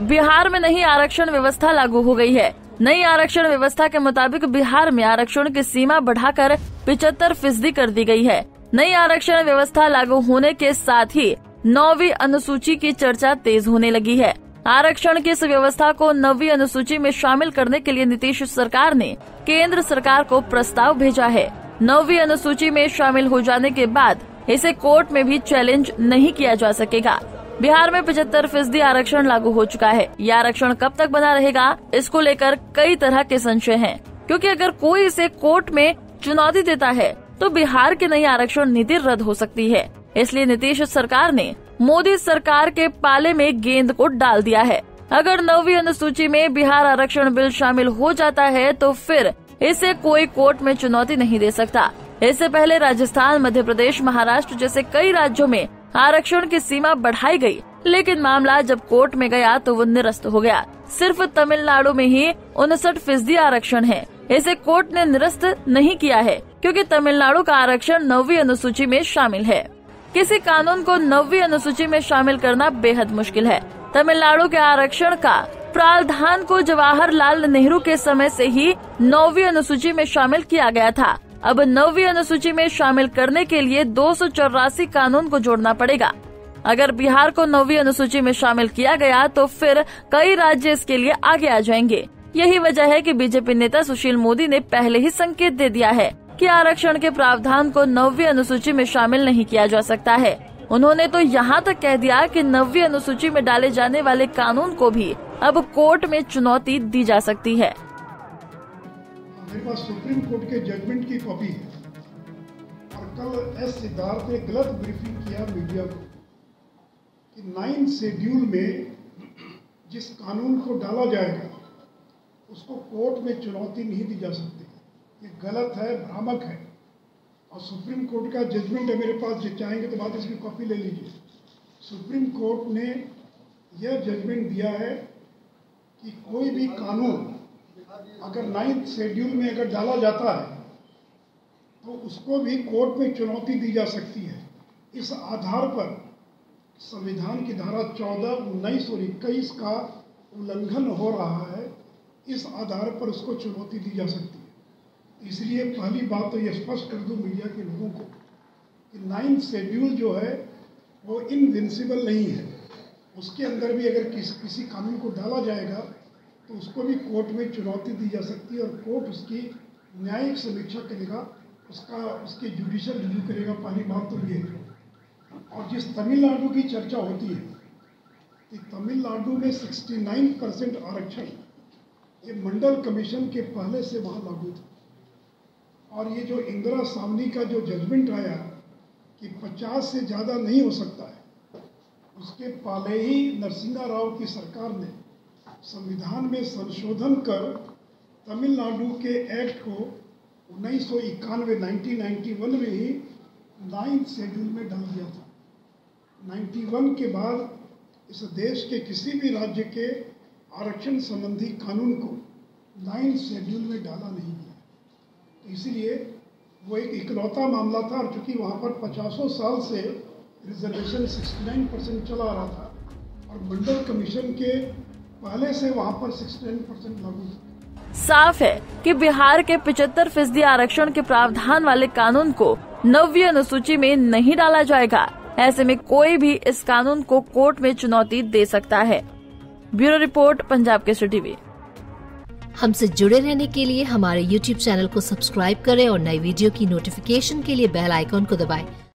बिहार में नई आरक्षण व्यवस्था लागू हो गई है। नई आरक्षण व्यवस्था के मुताबिक बिहार में आरक्षण की सीमा बढ़ाकर 75% कर दी गई है। नई आरक्षण व्यवस्था लागू होने के साथ ही 9वीं अनुसूची की चर्चा तेज होने लगी है। आरक्षण की इस व्यवस्था को 9वीं अनुसूची में शामिल करने के लिए नीतीश सरकार ने केंद्र सरकार को प्रस्ताव भेजा है। 9वीं अनुसूची में शामिल हो जाने के बाद इसे कोर्ट में भी चैलेंज नहीं किया जा सकेगा। बिहार में 75% आरक्षण लागू हो चुका है। ये आरक्षण कब तक बना रहेगा, इसको लेकर कई तरह के संशय हैं, क्योंकि अगर कोई इसे कोर्ट में चुनौती देता है तो बिहार की नई आरक्षण नीति रद्द हो सकती है। इसलिए नीतीश सरकार ने मोदी सरकार के पाले में गेंद को डाल दिया है। अगर 9वीं अनुसूची में बिहार आरक्षण बिल शामिल हो जाता है तो फिर इसे कोई कोर्ट में चुनौती नहीं दे सकता। इससे पहले राजस्थान, मध्य प्रदेश, महाराष्ट्र जैसे कई राज्यों में आरक्षण की सीमा बढ़ाई गई, लेकिन मामला जब कोर्ट में गया तो वो निरस्त हो गया। सिर्फ तमिलनाडु में ही 59% आरक्षण है। इसे कोर्ट ने निरस्त नहीं किया है क्योंकि तमिलनाडु का आरक्षण 9वीं अनुसूची में शामिल है। किसी कानून को 9वीं अनुसूची में शामिल करना बेहद मुश्किल है। तमिलनाडु के आरक्षण का प्रावधान को जवाहरलाल नेहरू के समय से ही 9वीं अनुसूची में शामिल किया गया था। अब 9वीं अनुसूची में शामिल करने के लिए 284 कानून को जोड़ना पड़ेगा। अगर बिहार को 9वीं अनुसूची में शामिल किया गया तो फिर कई राज्य इसके लिए आगे आ जाएंगे। यही वजह है कि बीजेपी नेता सुशील मोदी ने पहले ही संकेत दे दिया है कि आरक्षण के प्रावधान को 9वीं अनुसूची में शामिल नहीं किया जा सकता है। उन्होंने तो यहाँ तक कह दिया कि 9वीं अनुसूची में डाले जाने वाले कानून को भी अब कोर्ट में चुनौती दी जा सकती है। मेरे पास सुप्रीम कोर्ट के जजमेंट की कॉपी है और कल एस सिद्धार्थ ने गलत ब्रीफिंग किया मीडिया को कि 9 शेड्यूल में जिस कानून को डाला जाएगा उसको कोर्ट में चुनौती नहीं दी जा सकती। ये गलत है, भ्रामक है। और सुप्रीम कोर्ट का जजमेंट है मेरे पास, जो चाहेंगे तो बाद इसकी कॉपी ले लीजिए। सुप्रीम कोर्ट ने यह जजमेंट दिया है कि कोई भी कानून अगर 9 शेड्यूल में अगर डाला जाता है तो उसको भी कोर्ट में चुनौती दी जा सकती है। इस आधार पर संविधान की धारा 14, 19 और 21 का उल्लंघन हो रहा है। इस आधार पर उसको चुनौती दी जा सकती है। इसलिए पहली बात तो ये स्पष्ट कर दूं मीडिया के लोगों को कि 9 शेड्यूल जो है वो इनविंसिबल नहीं है। उसके अंदर भी अगर किसी कानून को डाला जाएगा तो उसको भी कोर्ट में चुनौती दी जा सकती है और कोर्ट उसकी न्यायिक समीक्षा करेगा, उसके जुडिशियल रिव्यू करेगा। पहली बात तो ये है। और जिस तमिलनाडु की चर्चा होती है कि तमिलनाडु में 69% आरक्षण ये मंडल कमीशन के पहले से वहाँ लागू था। और ये जो इंदिरा सावनी का जो जजमेंट आया कि 50 से ज़्यादा नहीं हो सकता है, उसके पहले ही नरसिम्हा राव की सरकार ने संविधान में संशोधन कर तमिलनाडु के एक्ट को 1991 में ही 9 शेड्यूल में डाल दिया था। 91 के बाद इस देश के किसी भी राज्य के आरक्षण संबंधी कानून को 9 शेड्यूल में डाला नहीं गया। तो इसीलिए वो एक इकलौता मामला था। और चूँकि वहाँ पर 50 साल से रिजर्वेशन 69% चला रहा था और मंडल कमीशन के पहले से वहाँ पर 69% लागू था। साफ है कि बिहार के 75% आरक्षण के प्रावधान वाले कानून को 9वीं अनुसूची में नहीं डाला जाएगा। ऐसे में कोई भी इस कानून को कोर्ट में चुनौती दे सकता है। Bureau report, Punjab Kesari TV. हमसे जुड़े रहने के लिए हमारे YouTube चैनल को सब्सक्राइब करें और नई वीडियो की नोटिफिकेशन के लिए बेल आइकॉन को दबाएं।